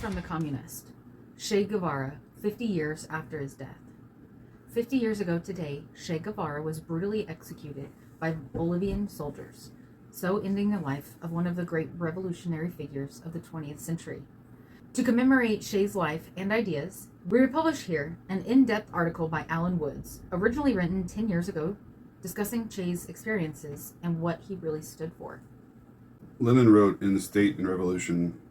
from the communist, Che Guevara, 50 years after his death. 50 years ago today, Che Guevara was brutally executed by Bolivian soldiers, so ending the life of one of the great revolutionary figures of the 20th century. To commemorate Che's life and ideas, we republish here an in-depth article by Alan Woods, originally written 10 years ago, discussing Che's experiences and what he really stood for. Lenin wrote in The State and Revolution,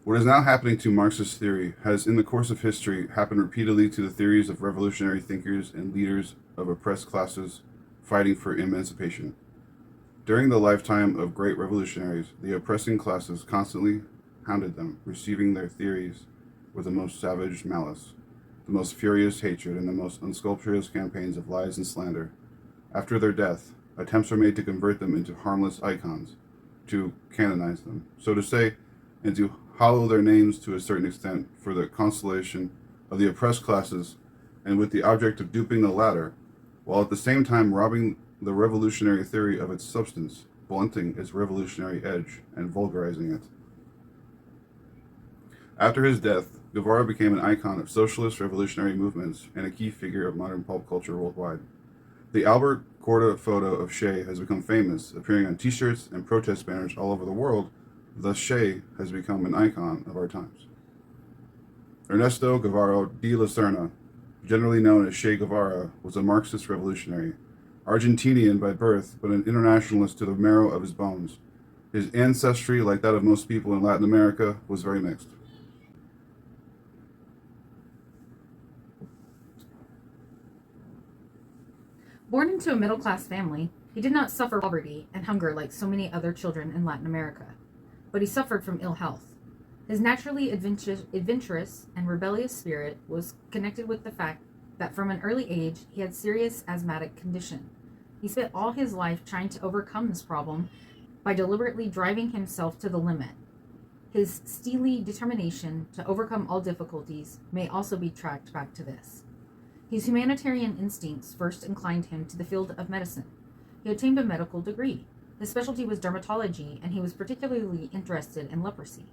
"What is now happening to Marxist theory has in the course of history happened repeatedly to the theories of revolutionary thinkers and leaders of oppressed classes fighting for emancipation. During the lifetime of great revolutionaries, the oppressing classes constantly hounded them, receiving their theories with the most savage malice, the most furious hatred, and the most unscrupulous campaigns of lies and slander. After their death, attempts were made to convert them into harmless icons, to canonize them, so to say, and to hollow their names to a certain extent for the consolation of the oppressed classes, and with the object of duping the latter, while at the same time robbing the revolutionary theory of its substance, blunting its revolutionary edge, and vulgarizing it. After his death, Guevara became an icon of socialist revolutionary movements and a key figure of modern pulp culture worldwide. The Albert Korda photo of Che has become famous, appearing on t-shirts and protest banners all over the world. Thus, Che has become an icon of our times. Ernesto Guevara de la Serna, generally known as Che Guevara, was a Marxist revolutionary, Argentinian by birth, but an internationalist to the marrow of his bones. His ancestry, like that of most people in Latin America, was very mixed. Born into a middle-class family, he did not suffer poverty and hunger like so many other children in Latin America, but he suffered from ill health. His naturally adventurous and rebellious spirit was connected with the fact that from an early age he had serious asthmatic condition. He spent all his life trying to overcome this problem by deliberately driving himself to the limit. His steely determination to overcome all difficulties may also be tracked back to this. His humanitarian instincts first inclined him to the field of medicine. He obtained a medical degree. His specialty was dermatology, and he was particularly interested in leprosy.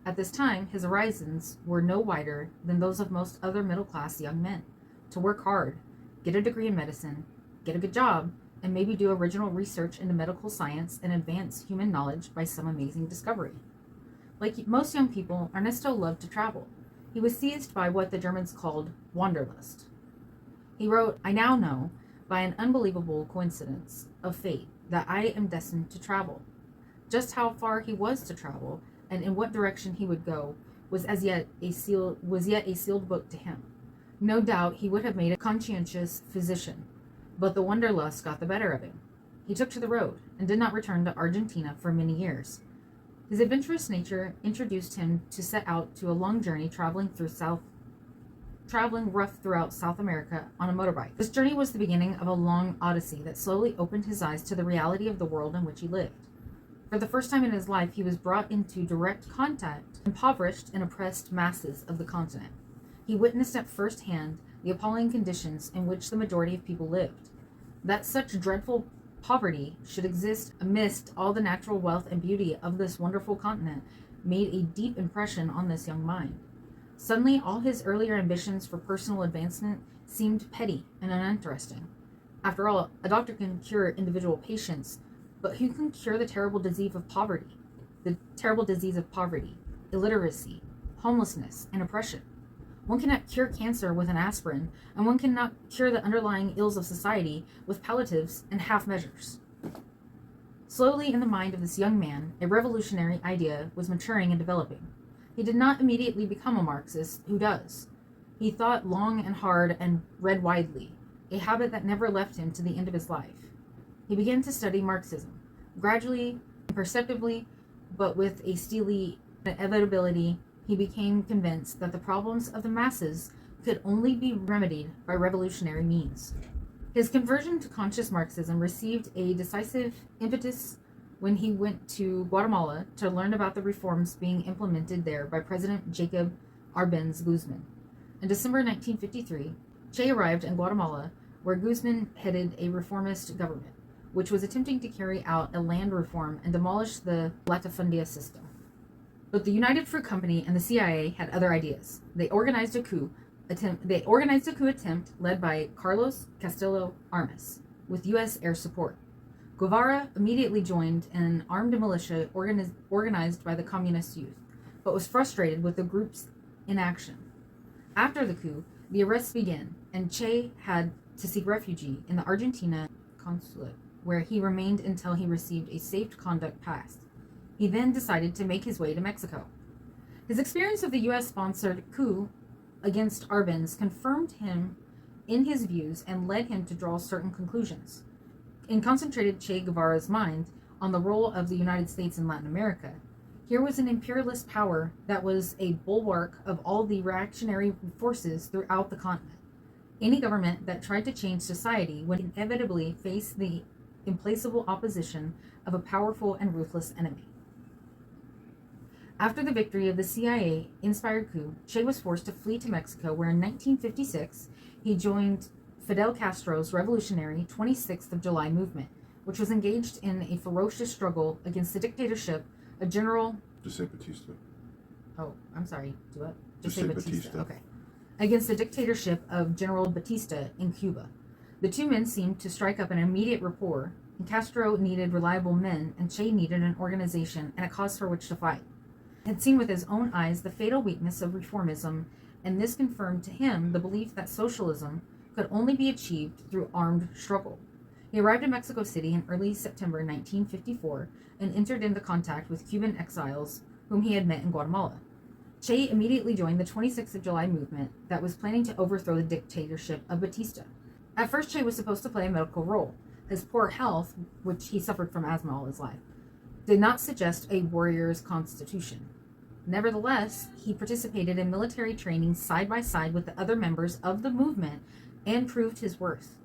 At this time, his horizons were no wider than those of most other middle-class young men: to work hard, get a degree in medicine, get a good job, and maybe do original research into medical science and advance human knowledge by some amazing discovery. Like most young people, Ernesto loved to travel. He was seized by what the Germans called wanderlust. He wrote, "I now know, by an unbelievable coincidence of fate, that I am destined to travel." Just how far he was to travel and in what direction he would go was yet a sealed book to him. No doubt he would have made a conscientious physician, but the wanderlust got the better of him. He took to the road and did not return to Argentina for many years. His adventurous nature introduced him to set out to a long journey traveling rough throughout South America on a motorbike. This journey was the beginning of a long odyssey that slowly opened his eyes to the reality of the world in which he lived. For the first time in his life, he was brought into direct contact with impoverished and oppressed masses of the continent. He witnessed at first hand the appalling conditions in which the majority of people lived. That such dreadful poverty should exist amidst all the natural wealth and beauty of this wonderful continent made a deep impression on this young mind. Suddenly, all his earlier ambitions for personal advancement seemed petty and uninteresting. After all, a doctor can cure individual patients, but who can cure the terrible disease of poverty? The terrible disease of poverty, illiteracy, homelessness, and oppression. One cannot cure cancer with an aspirin, and one cannot cure the underlying ills of society with palliatives and half measures. Slowly, in the mind of this young man, a revolutionary idea was maturing and developing. He did not immediately become a Marxist. Who does? He thought long and hard and read widely, a habit that never left him to the end of his life. He began to study Marxism. Gradually, imperceptibly, but with a steely inevitability, he became convinced that the problems of the masses could only be remedied by revolutionary means. His conversion to conscious Marxism received a decisive impetus when he went to Guatemala to learn about the reforms being implemented there by President Jacob Arbenz Guzman. In December 1953, Che arrived in Guatemala, where Guzman headed a reformist government, which was attempting to carry out a land reform and demolish the latifundia system. But the United Fruit Company and the CIA had other ideas. They organized a coup attempt led by Carlos Castillo Armas with U.S. air support. Guevara immediately joined an armed militia organized by the communist youth, but was frustrated with the group's inaction. After the coup, the arrests began, and Che had to seek refuge in the Argentina consulate, where he remained until he received a safe conduct pass. He then decided to make his way to Mexico. His experience of the U.S.-sponsored coup against Arbenz confirmed him in his views and led him to draw certain conclusions. It concentrated Che Guevara's mind on the role of the United States in Latin America. Here was an imperialist power that was a bulwark of all the reactionary forces throughout the continent. Any government that tried to change society would inevitably face the implacable opposition of a powerful and ruthless enemy. After the victory of the CIA-inspired coup, Che was forced to flee to Mexico, where in 1956 he joined Fidel Castro's revolutionary 26th of July movement, which was engaged in a ferocious struggle against the dictatorship of General... Just say Batista. Oh, I'm sorry. Do what? Just say Batista. Okay. Against the dictatorship of General Batista in Cuba. The two men seemed to strike up an immediate rapport, and Castro needed reliable men, and Che needed an organization and a cause for which to fight. He had seen with his own eyes the fatal weakness of reformism, and this confirmed to him the belief that socialism could only be achieved through armed struggle. He arrived in Mexico City in early September 1954 and entered into contact with Cuban exiles whom he had met in Guatemala. Che immediately joined the 26th of July movement that was planning to overthrow the dictatorship of Batista. At first, Che was supposed to play a medical role. His poor health, which he suffered from asthma all his life, did not suggest a warrior's constitution. Nevertheless, he participated in military training side by side with the other members of the movement and proved his worth.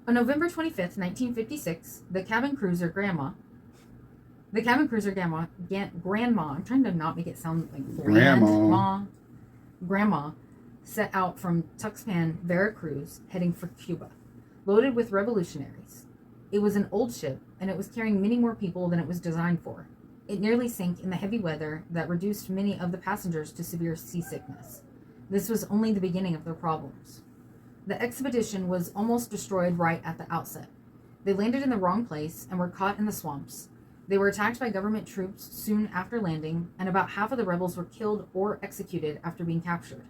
On November 25th, 1956, the cabin cruiser Grandma, I'm trying to not make it sound like Grandma set out from Tuxpan, Veracruz, heading for Cuba, loaded with revolutionaries. It was an old ship, and it was carrying many more people than it was designed for. It nearly sank in the heavy weather that reduced many of the passengers to severe seasickness. This was only the beginning of their problems. The expedition was almost destroyed right at the outset. They landed in the wrong place and were caught in the swamps. They were attacked by government troops soon after landing, and about half of the rebels were killed or executed after being captured.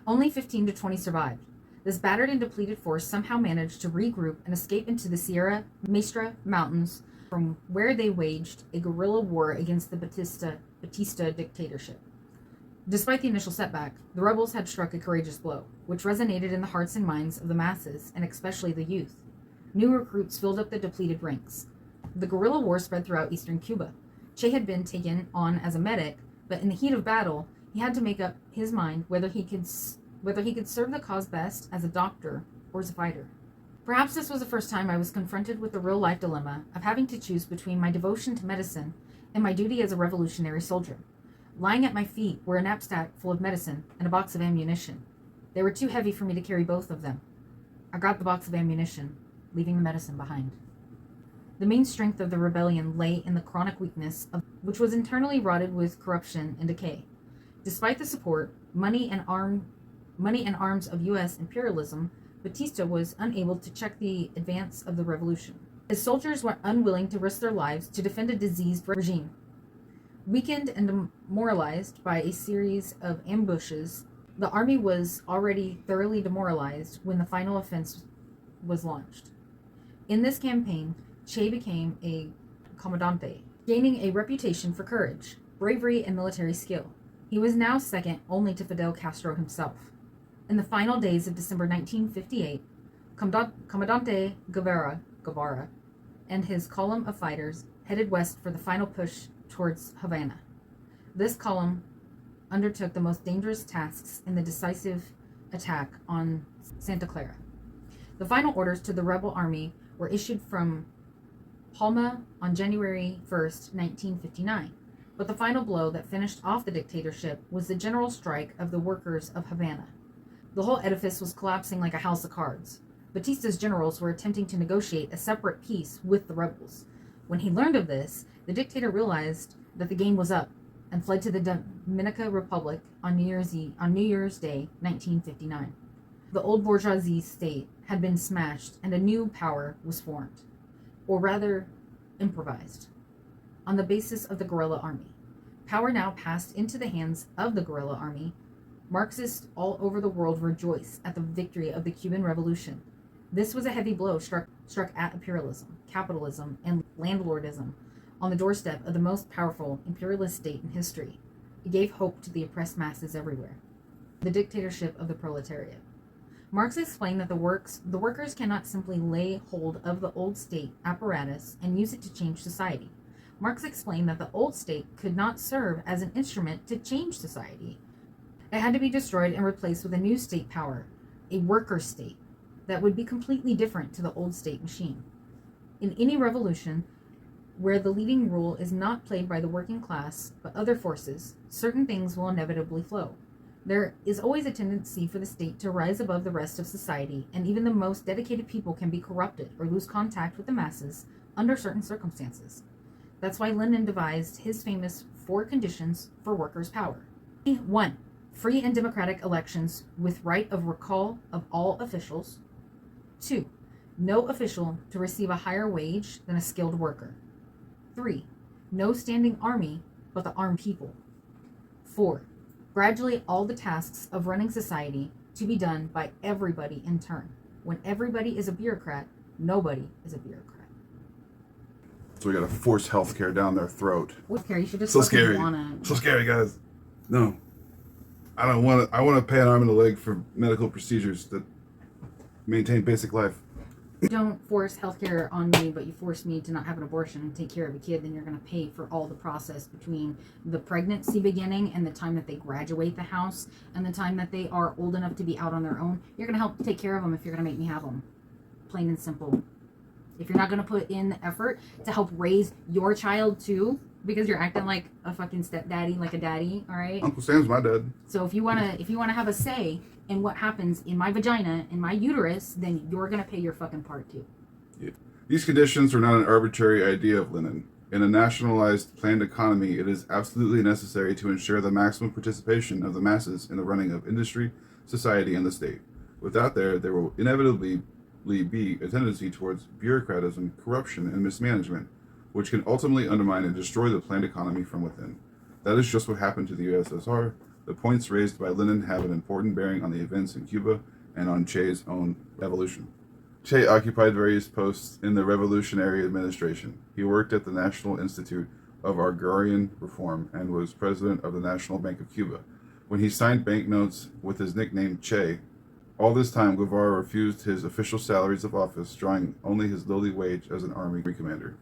Only 15 to 20 survived. This battered and depleted force somehow managed to regroup and escape into the Sierra Maestra Mountains, from where they waged a guerrilla war against the Batista dictatorship. Despite the initial setback, the rebels had struck a courageous blow, which resonated in the hearts and minds of the masses, and especially the youth. New recruits filled up the depleted ranks. The guerrilla war spread throughout eastern Cuba. Che had been taken on as a medic, but in the heat of battle, he had to make up his mind whether he could serve the cause best as a doctor or as a fighter. Perhaps this was the first time I was confronted with the real-life dilemma of having to choose between my devotion to medicine and my duty as a revolutionary soldier. Lying at my feet were a knapsack full of medicine and a box of ammunition. They were too heavy for me to carry both of them. I grabbed the box of ammunition, leaving the medicine behind. The main strength of the rebellion lay in the chronic weakness which was internally rotted with corruption and decay. Despite the support, money and arms of U.S. imperialism, Batista was unable to check the advance of the revolution. His soldiers were unwilling to risk their lives to defend a diseased regime. Weakened and demoralized by a series of ambushes, the army was already thoroughly demoralized when the final offense was launched. In this campaign, Che became a comandante, gaining a reputation for courage, bravery, and military skill. He was now second only to Fidel Castro himself. In the final days of December 1958, Comandante Guevara and his column of fighters headed west for the final push towards Havana. This column undertook the most dangerous tasks in the decisive attack on Santa Clara. The final orders to the rebel army were issued from Palma on January 1st, 1959, but the final blow that finished off the dictatorship was the general strike of the workers of Havana. The whole edifice was collapsing like a house of cards. Batista's generals were attempting to negotiate a separate peace with the rebels. When he learned of this, the dictator realized that the game was up, and fled to the Dominican Republic on New Year's Day, 1959. The old bourgeoisie state had been smashed and a new power was formed, or rather, improvised, on the basis of the guerrilla army. Power now passed into the hands of the guerrilla army. Marxists all over the world rejoice at the victory of the Cuban Revolution. This was a heavy blow struck at imperialism, capitalism, and landlordism on the doorstep of the most powerful imperialist state in history. It gave hope to the oppressed masses everywhere. The dictatorship of the proletariat. Marx explained that the workers cannot simply lay hold of the old state apparatus and use it to change society. Marx explained that the old state could not serve as an instrument to change society. It had to be destroyed and replaced with a new state power, a worker state, that would be completely different to the old state machine. In any revolution, where the leading role is not played by the working class, but other forces, certain things will inevitably flow. There is always a tendency for the state to rise above the rest of society, and even the most dedicated people can be corrupted or lose contact with the masses under certain circumstances. That's why Lenin devised his famous 4 conditions for workers' power. 1. Free and democratic elections with right of recall of all officials. 2. No official to receive a higher wage than a skilled worker. 3. No standing army, but the armed people. 4. Gradually all the tasks of running society to be done by everybody in turn. When everybody is a bureaucrat, nobody is a bureaucrat. So we gotta force healthcare down their throat. Healthcare, you should just So fucking scary. wanna. So scary, guys. No. I don't want to. I want to pay an arm and a leg for medical procedures that maintain basic life. You don't force healthcare on me, but you force me to not have an abortion and take care of a kid, then you're going to pay for all the process between the pregnancy beginning and the time that they graduate the house and the time that they are old enough to be out on their own. You're going to help take care of them if you're going to make me have them. Plain and simple. If you're not going to put in the effort to help raise your child too, because you're acting like a fucking stepdaddy, like a daddy, all right? Uncle Sam's my dad. So if you wanna have a say in what happens in my vagina, in my uterus, then you're gonna pay your fucking part too. Yeah. These conditions were not an arbitrary idea of Lenin. In a nationalized, planned economy, it is absolutely necessary to ensure the maximum participation of the masses in the running of industry, society, and the state. Without there will inevitably be a tendency towards bureaucratism, corruption, and mismanagement, which can ultimately undermine and destroy the planned economy from within. That is just what happened to the USSR. The points raised by Lenin have an important bearing on the events in Cuba and on Che's own evolution. Che occupied various posts in the revolutionary administration. He worked at the National Institute of Agrarian Reform and was president of the National Bank of Cuba. When he signed banknotes with his nickname Che, all this time Guevara refused his official salaries of office, drawing only his lowly wage as an army commander.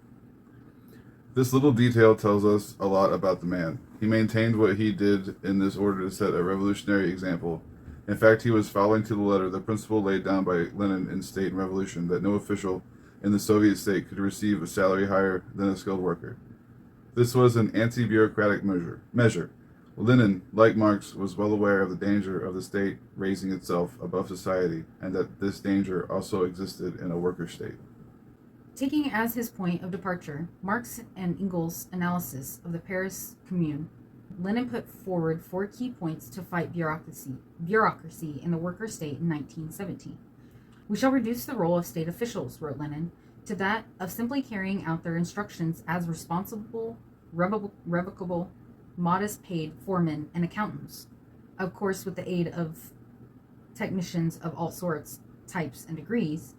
This little detail tells us a lot about the man. He maintained what he did in this order to set a revolutionary example. In fact, he was following to the letter the principle laid down by Lenin in State and Revolution that no official in the Soviet state could receive a salary higher than a skilled worker. This was an anti-bureaucratic measure. Lenin, like Marx, was well aware of the danger of the state raising itself above society, and that this danger also existed in a worker state. Taking as his point of departure Marx and Engels' analysis of the Paris Commune, Lenin put forward 4 key points to fight bureaucracy in the worker state in 1917. We shall reduce the role of state officials, wrote Lenin, to that of simply carrying out their instructions as responsible, revocable, modest paid foremen and accountants, of course with the aid of technicians of all sorts, types, and degrees.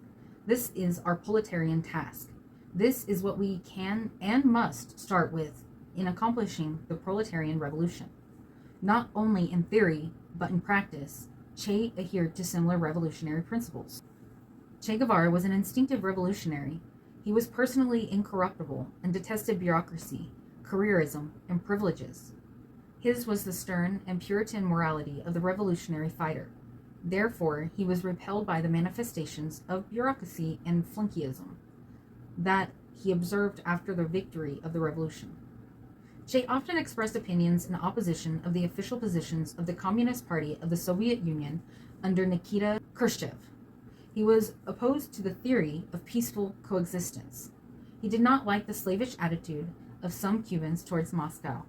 This is our proletarian task. This is what we can and must start with in accomplishing the proletarian revolution. Not only in theory, but in practice, Che adhered to similar revolutionary principles. Che Guevara was an instinctive revolutionary. He was personally incorruptible and detested bureaucracy, careerism, and privileges. His was the stern and Puritan morality of the revolutionary fighter. Therefore, he was repelled by the manifestations of bureaucracy and flunkeyism that he observed after the victory of the revolution. Che often expressed opinions in opposition of the official positions of the Communist Party of the Soviet Union under Nikita Khrushchev. He was opposed to the theory of peaceful coexistence. He did not like the slavish attitude of some Cubans towards Moscow,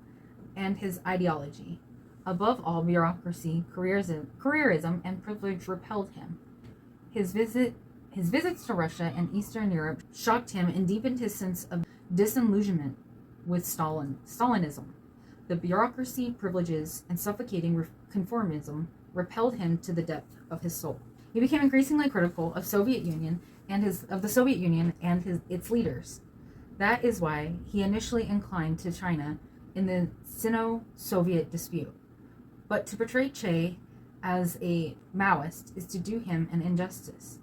and his ideology. Above all, bureaucracy, careerism, and privilege repelled him. His visits to Russia and Eastern Europe shocked him and deepened his sense of disillusionment with Stalinism. The bureaucracy, privileges, and suffocating conformism repelled him to the depth of his soul. He became increasingly critical of the Soviet Union and its leaders. That is why he initially inclined to China in the Sino-Soviet dispute. But to portray Che as a Maoist is to do him an injustice.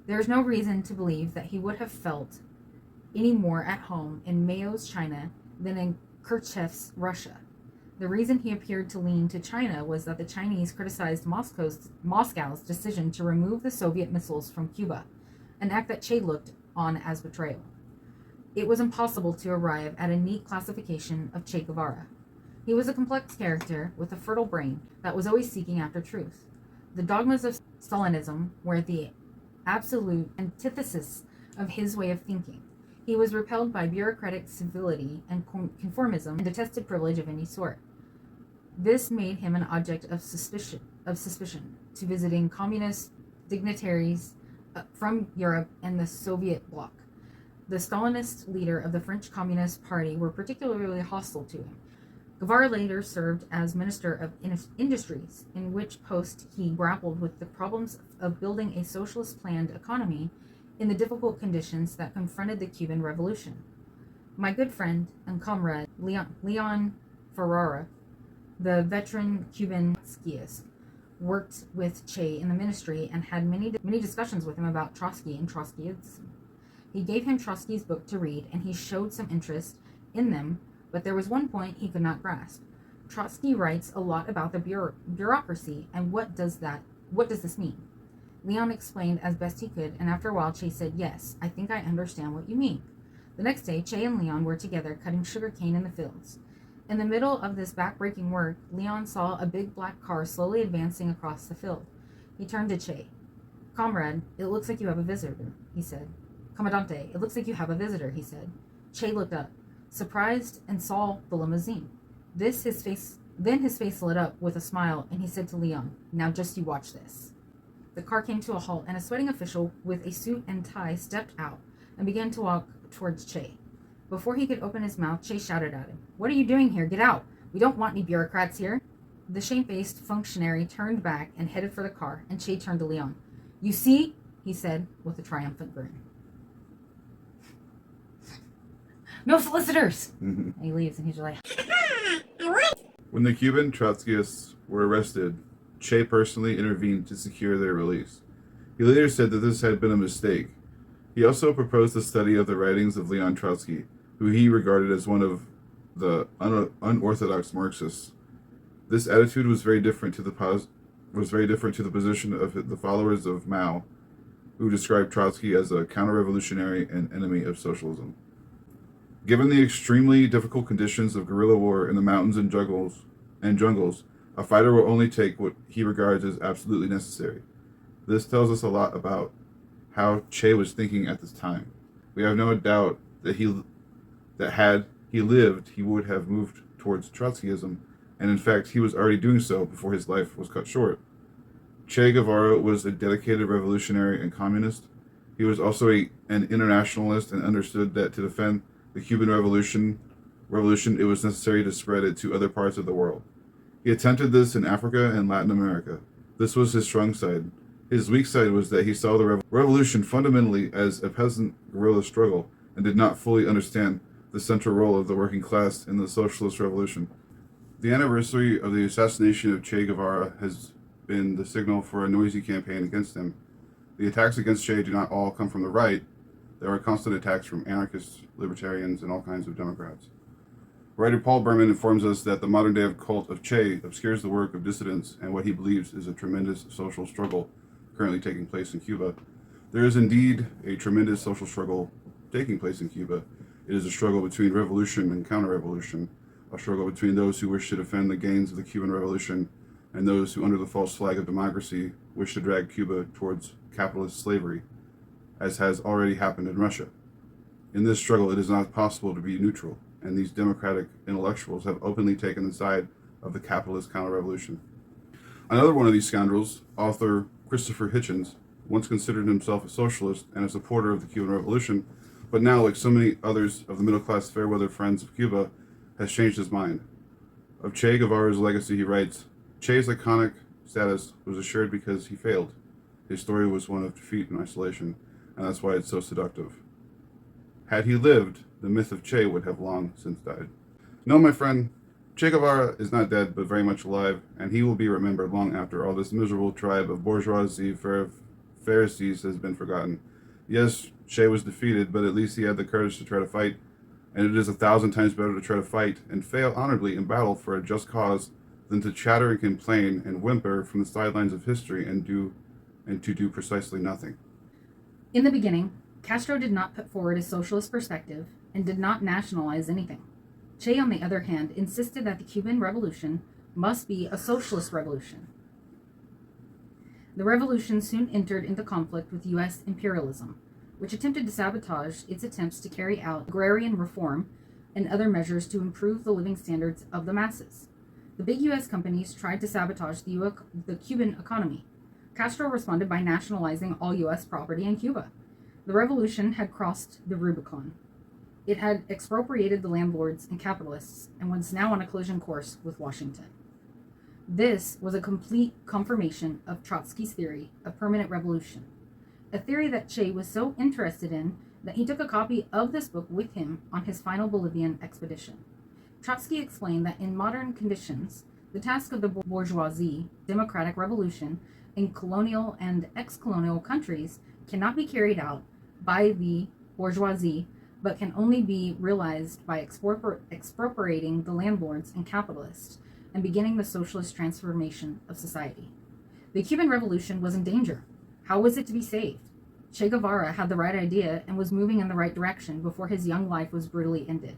There is no reason to believe that he would have felt any more at home in Mao's China than in Khrushchev's Russia. The reason he appeared to lean to China was that the Chinese criticized Moscow's decision to remove the Soviet missiles from Cuba, an act that Che looked on as betrayal. It was impossible to arrive at a neat classification of Che Guevara. He was a complex character with a fertile brain that was always seeking after truth. The dogmas of Stalinism were the absolute antithesis of his way of thinking. He was repelled by bureaucratic civility and conformism and detested privilege of any sort. This made him an object of suspicion to visiting communist dignitaries from Europe and the Soviet bloc. The Stalinist leader of the French Communist Party were particularly hostile to him. Guevara later served as Minister of Industries, in which post he grappled with the problems of building a socialist planned economy in the difficult conditions that confronted the Cuban Revolution. My good friend and comrade Leon Ferrara, the veteran Cuban skiist, worked with Che in the ministry and had many discussions with him about Trotsky and Trotskyism. He gave him Trotsky's book to read, and he showed some interest in them, but there was one point he could not grasp. Trotsky writes a lot about the bureaucracy, and what does this mean? Leon explained as best he could, and after a while Che said, "Yes, I think I understand what you mean." The next day, Che and Leon were together cutting sugar cane in the fields. In the middle of this back-breaking work, Leon saw a big black car slowly advancing across the field. He turned to Che. "Comrade, it looks like you have a visitor," he said. "Commandante, it looks like you have a visitor," he said. Che looked up, surprised, and saw the limousine. Then his face lit up with a smile, and he said to Leon, "Now just you watch this." The car came to a halt, and a sweating official with a suit and tie stepped out and began to walk towards Che. Before he could open his mouth, Che shouted at him, "What are you doing here? Get out! We don't want any bureaucrats here." The shamefaced functionary turned back and headed for the car, and Che turned to Leon. "You see?" he said with a triumphant grin. "No solicitors!" And he leaves, and he's like, When the Cuban Trotskyists were arrested, Che personally intervened to secure their release. He later said that this had been a mistake. He also proposed the study of the writings of Leon Trotsky, who he regarded as one of the unorthodox Marxists. This attitude was very different to the position of the followers of Mao, who described Trotsky as a counter-revolutionary and enemy of socialism. Given the extremely difficult conditions of guerrilla war in the mountains and jungles, a fighter will only take what he regards as absolutely necessary. This tells us a lot about how Che was thinking at this time. We have no doubt that had he lived, he would have moved towards Trotskyism, and in fact, he was already doing so before his life was cut short. Che Guevara was a dedicated revolutionary and communist. He was also an internationalist and understood that to defend the Cuban Revolution, it was necessary to spread it to other parts of the world. He attempted this in Africa and Latin America. This was his strong side. His weak side was that he saw the revolution fundamentally as a peasant guerrilla struggle and did not fully understand the central role of the working class in the socialist revolution. The anniversary of the assassination of Che Guevara has been the signal for a noisy campaign against him. The attacks against Che do not all come from the right. There are constant attacks from anarchists, libertarians, and all kinds of Democrats. Writer Paul Berman informs us that the modern-day cult of Che obscures the work of dissidents and what he believes is a tremendous social struggle currently taking place in Cuba. There is indeed a tremendous social struggle taking place in Cuba. It is a struggle between revolution and counter-revolution, a struggle between those who wish to defend the gains of the Cuban Revolution and those who, under the false flag of democracy, wish to drag Cuba towards capitalist slavery, as has already happened in Russia. In this struggle, it is not possible to be neutral, and these democratic intellectuals have openly taken the side of the capitalist counter-revolution. Another one of these scoundrels, author Christopher Hitchens, once considered himself a socialist and a supporter of the Cuban Revolution, but now, like so many others of the middle-class fair-weather friends of Cuba, has changed his mind. Of Che Guevara's legacy, he writes, Che's iconic status was assured because he failed. His story was one of defeat and isolation, and that's why it's so seductive. Had he lived, the myth of Che would have long since died. No, my friend, Che Guevara is not dead, but very much alive, and he will be remembered long after all this miserable tribe of bourgeoisie Pharisees has been forgotten. Yes, Che was defeated, but at least he had the courage to try to fight, and it is 1,000 times better to try to fight and fail honorably in battle for a just cause than to chatter and complain and whimper from the sidelines of history and to do precisely nothing. In the beginning, Castro did not put forward a socialist perspective and did not nationalize anything. Che, on the other hand, insisted that the Cuban Revolution must be a socialist revolution. The revolution soon entered into conflict with U.S. imperialism, which attempted to sabotage its attempts to carry out agrarian reform and other measures to improve the living standards of the masses. The big U.S. companies tried to sabotage the Cuban economy. Castro responded by nationalizing all U.S. property in Cuba. The revolution had crossed the Rubicon. It had expropriated the landlords and capitalists and was now on a collision course with Washington. This was a complete confirmation of Trotsky's theory of permanent revolution, a theory that Che was so interested in that he took a copy of this book with him on his final Bolivian expedition. Trotsky explained that in modern conditions, the task of the bourgeoisie, democratic revolution, in colonial and ex-colonial countries cannot be carried out by the bourgeoisie, but can only be realized by expropriating the landlords and capitalists and beginning the socialist transformation of society. The Cuban Revolution was in danger. How was it to be saved? Che Guevara had the right idea and was moving in the right direction before his young life was brutally ended.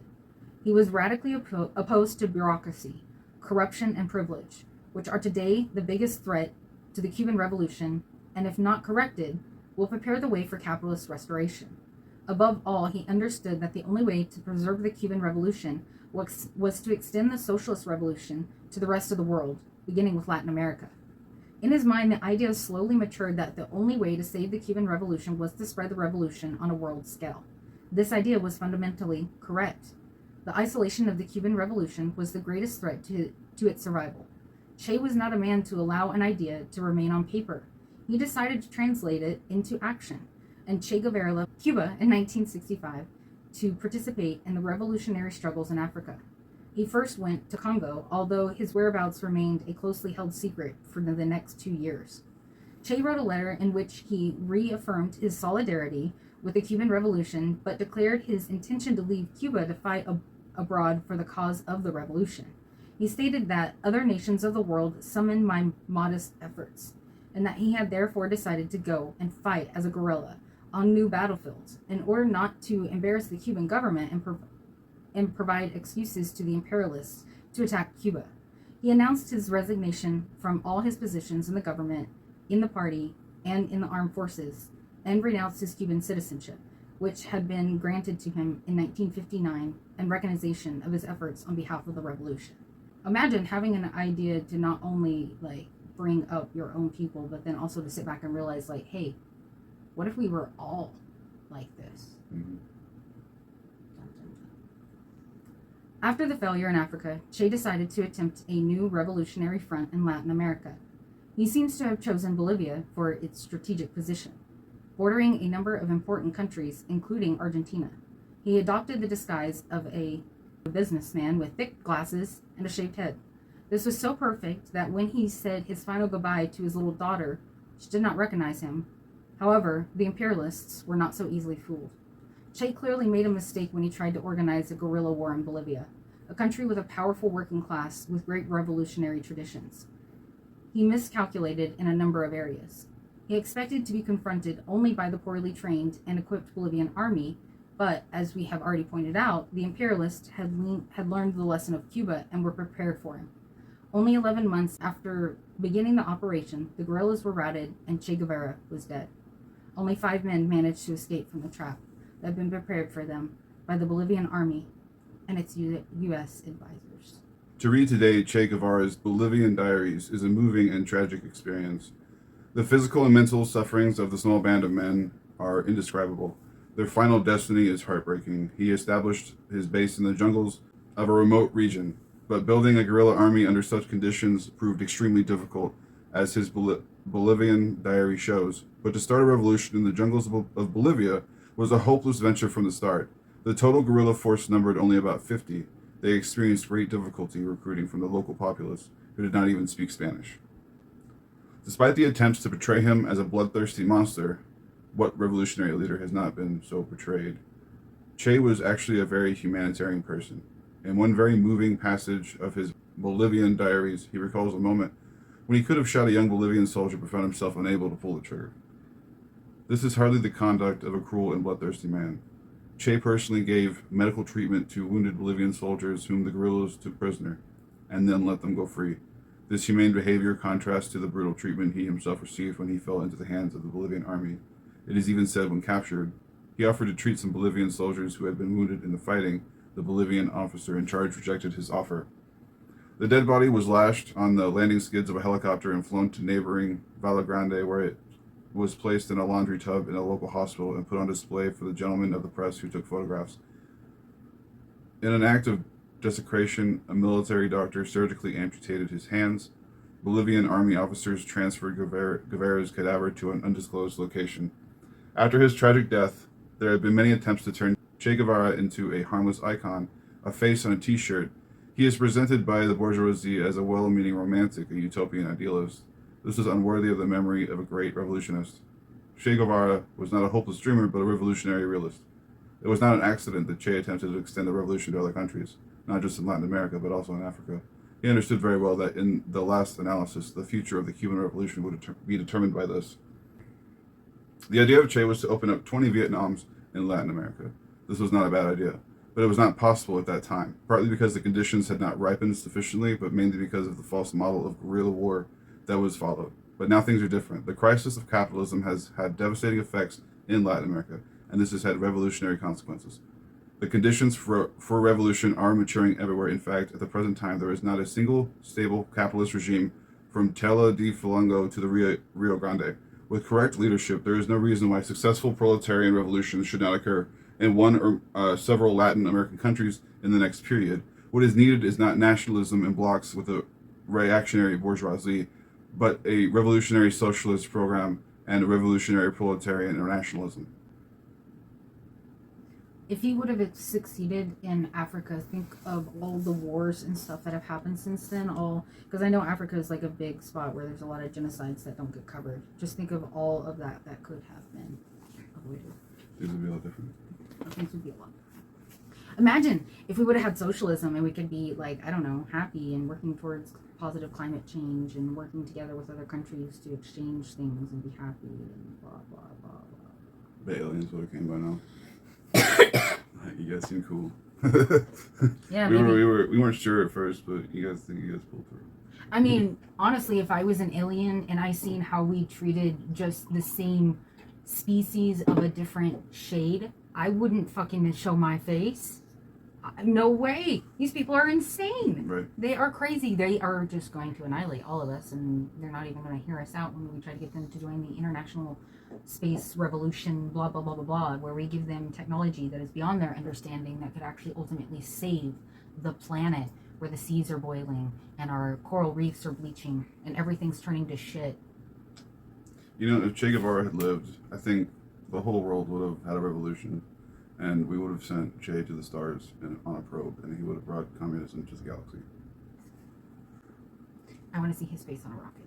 He was radically opposed to bureaucracy, corruption, and privilege, which are today the biggest threat to the Cuban Revolution, and if not corrected, will prepare the way for capitalist restoration. Above all, he understood that the only way to preserve the Cuban Revolution was to extend the socialist revolution to the rest of the world, beginning with Latin America. In his mind, the idea slowly matured that the only way to save the Cuban Revolution was to spread the revolution on a world scale. This idea was fundamentally correct. The isolation of the Cuban Revolution was the greatest threat to its survival. Che was not a man to allow an idea to remain on paper. He decided to translate it into action, and Che Guevara left Cuba in 1965 to participate in the revolutionary struggles in Africa. He first went to Congo, although his whereabouts remained a closely held secret for the next 2 years. Che wrote a letter in which he reaffirmed his solidarity with the Cuban Revolution, but declared his intention to leave Cuba to fight abroad for the cause of the revolution. He stated that other nations of the world summoned my modest efforts, and that he had therefore decided to go and fight as a guerrilla on new battlefields in order not to embarrass the Cuban government and provide excuses to the imperialists to attack Cuba. He announced his resignation from all his positions in the government, in the party, and in the armed forces, and renounced his Cuban citizenship, which had been granted to him in 1959 in recognition of his efforts on behalf of the revolution. Imagine having an idea to not only bring up your own people, but then also to sit back and realize hey, what if we were all like this? Mm-hmm. After the failure in Africa, Che decided to attempt a new revolutionary front in Latin America. He seems to have chosen Bolivia for its strategic position, bordering a number of important countries, including Argentina. He adopted the disguise of a businessman with thick glasses and a shaved head. This was so perfect that when he said his final goodbye to his little daughter, she did not recognize him. However, the imperialists were not so easily fooled. Che clearly made a mistake when he tried to organize a guerrilla war in Bolivia, a country with a powerful working class with great revolutionary traditions. He miscalculated in a number of areas. He expected to be confronted only by the poorly trained and equipped Bolivian army, but, as we have already pointed out, the imperialists had learned the lesson of Cuba and were prepared for him. Only 11 months after beginning the operation, the guerrillas were routed and Che Guevara was dead. Only 5 men managed to escape from the trap that had been prepared for them by the Bolivian army and its U.S. advisors. To read today Che Guevara's Bolivian diaries is a moving and tragic experience. The physical and mental sufferings of the small band of men are indescribable. Their final destiny is heartbreaking. He established his base in the jungles of a remote region, but building a guerrilla army under such conditions proved extremely difficult, as his Bolivian diary shows. But to start a revolution in the jungles of Bolivia was a hopeless venture from the start. The total guerrilla force numbered only about 50. They experienced great difficulty recruiting from the local populace, who did not even speak Spanish. Despite the attempts to portray him as a bloodthirsty monster, what revolutionary leader has not been so portrayed? Che was actually a very humanitarian person. In one very moving passage of his Bolivian diaries, he recalls a moment when he could have shot a young Bolivian soldier but found himself unable to pull the trigger. This is hardly the conduct of a cruel and bloodthirsty man. Che personally gave medical treatment to wounded Bolivian soldiers whom the guerrillas took prisoner, and then let them go free. This humane behavior contrasts to the brutal treatment he himself received when he fell into the hands of the Bolivian army. It is even said when captured, he offered to treat some Bolivian soldiers who had been wounded in the fighting. The Bolivian officer in charge rejected his offer. The dead body was lashed on the landing skids of a helicopter and flown to neighboring Valle Grande, where it was placed in a laundry tub in a local hospital and put on display for the gentlemen of the press who took photographs. In an act of desecration, a military doctor surgically amputated his hands. Bolivian army officers transferred Guevara's cadaver to an undisclosed location. After his tragic death, there have been many attempts to turn Che Guevara into a harmless icon, a face on a t-shirt. He is presented by the bourgeoisie as a well-meaning romantic, a utopian idealist. This is unworthy of the memory of a great revolutionist. Che Guevara was not a hopeless dreamer, but a revolutionary realist. It was not an accident that Che attempted to extend the revolution to other countries, not just in Latin America, but also in Africa. He understood very well that in the last analysis, the future of the Cuban Revolution would be determined by this. The idea of Che was to open up 20 Vietnams in Latin America. This was not a bad idea, but it was not possible at that time, partly because the conditions had not ripened sufficiently, but mainly because of the false model of guerrilla war that was followed. But now things are different. The crisis of capitalism has had devastating effects in Latin America, and this has had revolutionary consequences. The conditions for revolution are maturing everywhere. In fact, at the present time, there is not a single stable capitalist regime from Tela de Fulango to the Rio Grande. With correct leadership, there is no reason why successful proletarian revolutions should not occur in one or several Latin American countries in the next period. What is needed is not nationalism in blocks with a reactionary bourgeoisie, but a revolutionary socialist program and a revolutionary proletarian internationalism. If he would have succeeded in Africa, think of all the wars and stuff that have happened since then. Because I know Africa is like a big spot where there's a lot of genocides that don't get covered. Just think of all of that could have been avoided. Things would be a lot different. Things would be a lot different. Imagine if we would have had socialism and we could be like, I don't know, happy and working towards positive climate change and working together with other countries to exchange things and be happy and blah, blah, blah, blah. The aliens would have came by now. You guys seem cool. Yeah, we weren't sure at first, but you guys pulled through. I mean, honestly, if I was an alien and I seen how we treated just the same species of a different shade, I wouldn't fucking show my face. No way. These people are insane. Right. They are crazy. They are just going to annihilate all of us, and they're not even going to hear us out when we try to get them to join the international space revolution, blah, blah, blah, blah, blah, where we give them technology that is beyond their understanding that could actually ultimately save the planet, where the seas are boiling and our coral reefs are bleaching and everything's turning to shit. You know, if Che Guevara had lived, I think the whole world would have had a revolution, and we would have sent Che to the stars on a probe, and he would have brought communism to the galaxy. I want to see his face on a rocket.